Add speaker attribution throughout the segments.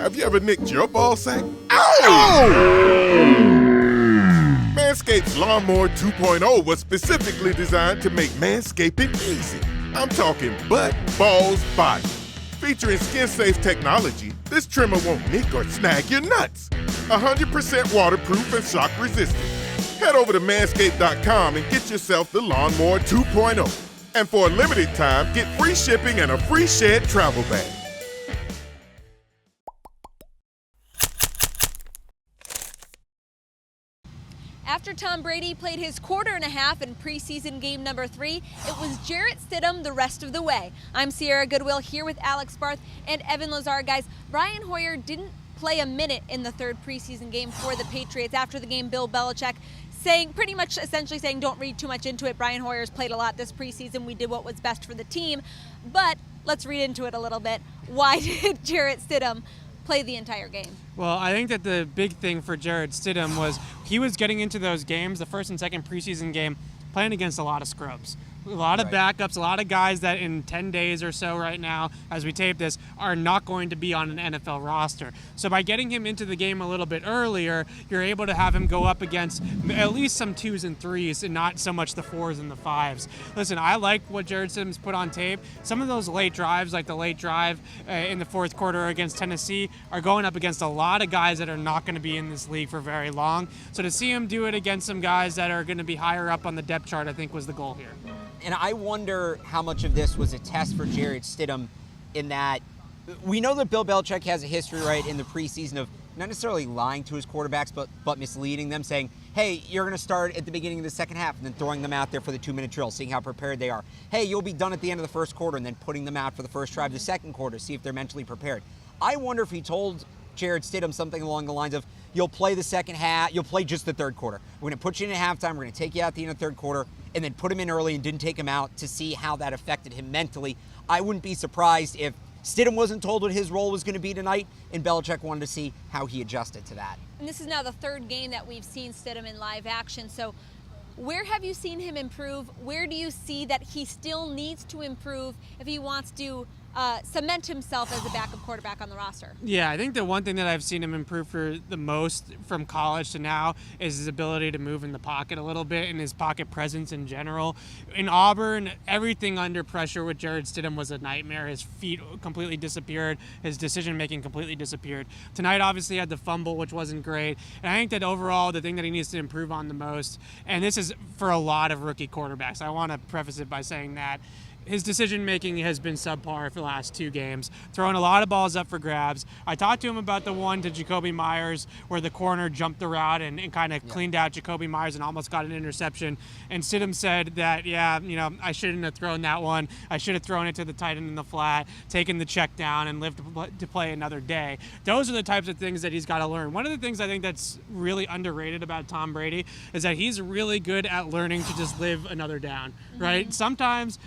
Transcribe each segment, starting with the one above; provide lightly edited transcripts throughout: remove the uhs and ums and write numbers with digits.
Speaker 1: Have you ever nicked your ball sack? Ow! Manscaped's Lawnmower 2.0 was specifically designed to make manscaping easy. I'm talking butt, balls, body. Featuring skin-safe technology, this trimmer won't nick or snag your nuts. 100% waterproof and shock resistant. Head over to manscaped.com and get yourself the Lawnmower 2.0. And for a limited time, get free shipping and a free Shed travel bag.
Speaker 2: After Tom Brady played his quarter and a half in preseason game number 3, it was Jarrett Stidham the rest of the way. I'm Sierra Goodwill here with Alex Barth and Evan Lazar. Guys, Brian Hoyer didn't play a minute in the third preseason game for the Patriots. After the game, Bill Belichick essentially saying, don't read too much into it. Brian Hoyer's played a lot this preseason. We did what was best for the team. But let's read into it a little bit. Why did Jarrett Stidham play the entire game?
Speaker 3: Well, I think that the big thing for Jarrett Stidham was he was getting into those games, the first and second preseason game, playing against a lot of scrubs. A lot of backups, a lot of guys that in 10 days or so right now, as we tape this, are not going to be on an NFL roster. So by getting him into the game a little bit earlier, you're able to have him go up against at least some 2s and 3s and not so much the 4s and the 5s. Listen, I like what Jarrett Stidham's put on tape. Some of those late drives, like the late drive in the fourth quarter against Tennessee, are going up against a lot of guys that are not going to be in this league for very long. So to see him do it against some guys that are going to be higher up on the depth chart, I think was the goal here.
Speaker 4: And I wonder how much of this was a test for Jarrett Stidham in that we know that Bill Belichick has a history, right, in the preseason of not necessarily lying to his quarterbacks, but misleading them, saying, hey, you're going to start at the beginning of the second half, and then throwing them out there for the 2-minute drill, seeing how prepared they are. Hey, you'll be done at the end of the first quarter, and then putting them out for the first drive of the second quarter, see if they're mentally prepared. I wonder if he told Jarrett Stidham something along the lines of, you'll play the second half, you'll play just the third quarter. We're going to put you in at halftime, we're going to take you out at the end of the third quarter, and then put him in early and didn't take him out to see how that affected him mentally. I wouldn't be surprised if Stidham wasn't told what his role was going to be tonight, and Belichick wanted to see how he adjusted to that.
Speaker 2: And this is now the third game that we've seen Stidham in live action. So where have you seen him improve? Where do you see that he still needs to improve if he wants to cement himself as a backup quarterback on the roster?
Speaker 3: Yeah, I think the one thing that I've seen him improve for the most from college to now is his ability to move in the pocket a little bit and his pocket presence in general. In Auburn, everything under pressure with Jarrett Stidham was a nightmare. His feet completely disappeared. His decision-making completely disappeared. Tonight, obviously, had the fumble, which wasn't great. And I think that overall, the thing that he needs to improve on the most, and this is for a lot of rookie quarterbacks, I want to preface it by saying that his decision-making has been subpar for the last 2 games, throwing a lot of balls up for grabs. I talked to him about the one to Jacoby Myers where the corner jumped the route and kind of cleaned out Jacoby Myers and almost got an interception. And Stidham said that, I shouldn't have thrown that one. I should have thrown it to the tight end in the flat, taken the check down, and lived to play another day. Those are the types of things that he's got to learn. One of the things I think that's really underrated about Tom Brady is that he's really good at learning to just live another down, right? Sometimes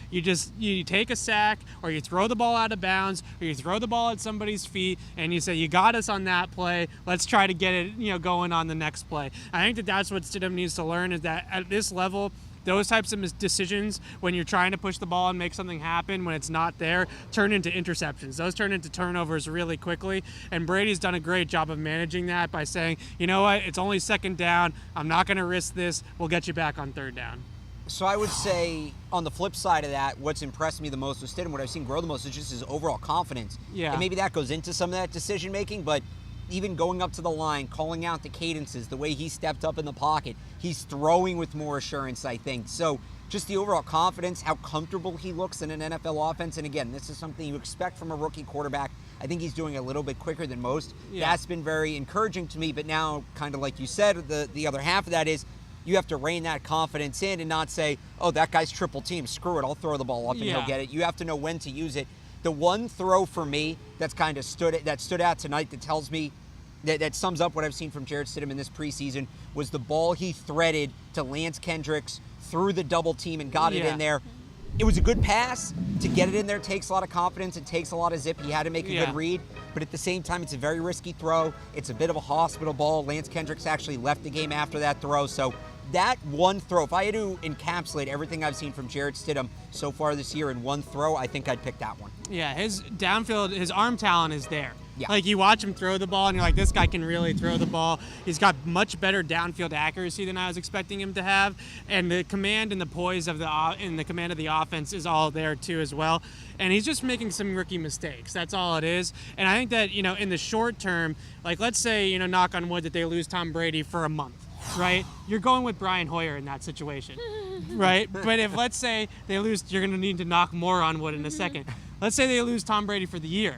Speaker 3: you take a sack or you throw the ball out of bounds or you throw the ball at somebody's feet and you say, you got us on that play, let's try to get it going on the next play. I think that that's what Stidham needs to learn, is that at this level, those types of decisions, when you're trying to push the ball and make something happen when it's not there, turn into interceptions. Those turn into turnovers really quickly, and Brady's done a great job of managing that by saying, you know what, it's only second down, I'm not going to risk this, we'll get you back on third down.
Speaker 4: So I would say, on the flip side of that, what's impressed me the most with Stidham, what I've seen grow the most, is just his overall confidence.
Speaker 3: Yeah.
Speaker 4: And maybe that goes into some of that decision-making, but even going up to the line, calling out the cadences, the way he stepped up in the pocket, he's throwing with more assurance, I think. So just the overall confidence, how comfortable he looks in an NFL offense. And again, this is something you expect from a rookie quarterback. I think he's doing a little bit quicker than most. Yeah. That's been very encouraging to me. But now, kind of like you said, the other half of that is, you have to rein that confidence in and not say, oh, that guy's triple team, screw it, I'll throw the ball up and he'll get it. You have to know when to use it. The one throw for me that's kind of stood out tonight that tells me, that sums up what I've seen from Jarrett Stidham in this preseason, was the ball he threaded to Lance Kendricks through the double team and got it in there. It was a good pass. To get it in there takes a lot of confidence. It takes a lot of zip. He had to make a good read. But at the same time, it's a very risky throw. It's a bit of a hospital ball. Lance Kendricks actually left the game after that throw. So that one throw, if I had to encapsulate everything I've seen from Jarrett Stidham so far this year in one throw, I think I'd pick that one.
Speaker 3: Yeah, his downfield, his arm talent is there.
Speaker 4: Yeah.
Speaker 3: Like, you watch him throw the ball, and you're like, this guy can really throw the ball. He's got much better downfield accuracy than I was expecting him to have, and the command and the poise of the command of the offense is all there too as well. And he's just making some rookie mistakes. That's all it is. And I think that, in the short term, like, let's say, knock on wood, that they lose Tom Brady for a month, right? You're going with Brian Hoyer in that situation, right? But if, let's say, they lose, you're going to need to knock more on wood in a second. Let's say they lose Tom Brady for the year.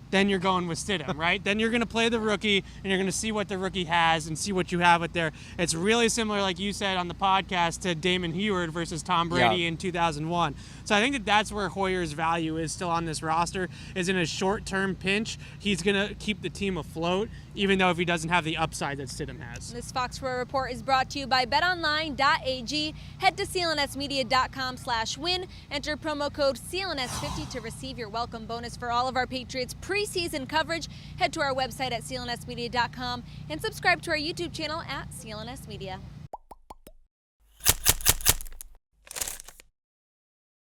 Speaker 3: Then you're going with Stidham, right? Then you're going to play the rookie, and you're going to see what the rookie has and see what you have with there. It's really similar, like you said on the podcast, to Damon Huard versus Tom Brady in 2001. So I think that that's where Hoyer's value is still on this roster, is in a short-term pinch. He's going to keep the team afloat, even though if he doesn't have the upside that Stidham has.
Speaker 2: This Fox 4 report is brought to you by betonline.ag. Head to clnsmedia.com/win. Enter promo code CLNS50 to receive your welcome bonus for all of our Patriots preseason coverage. Head to our website at clnsmedia.com and subscribe to our YouTube channel at CLNS Media.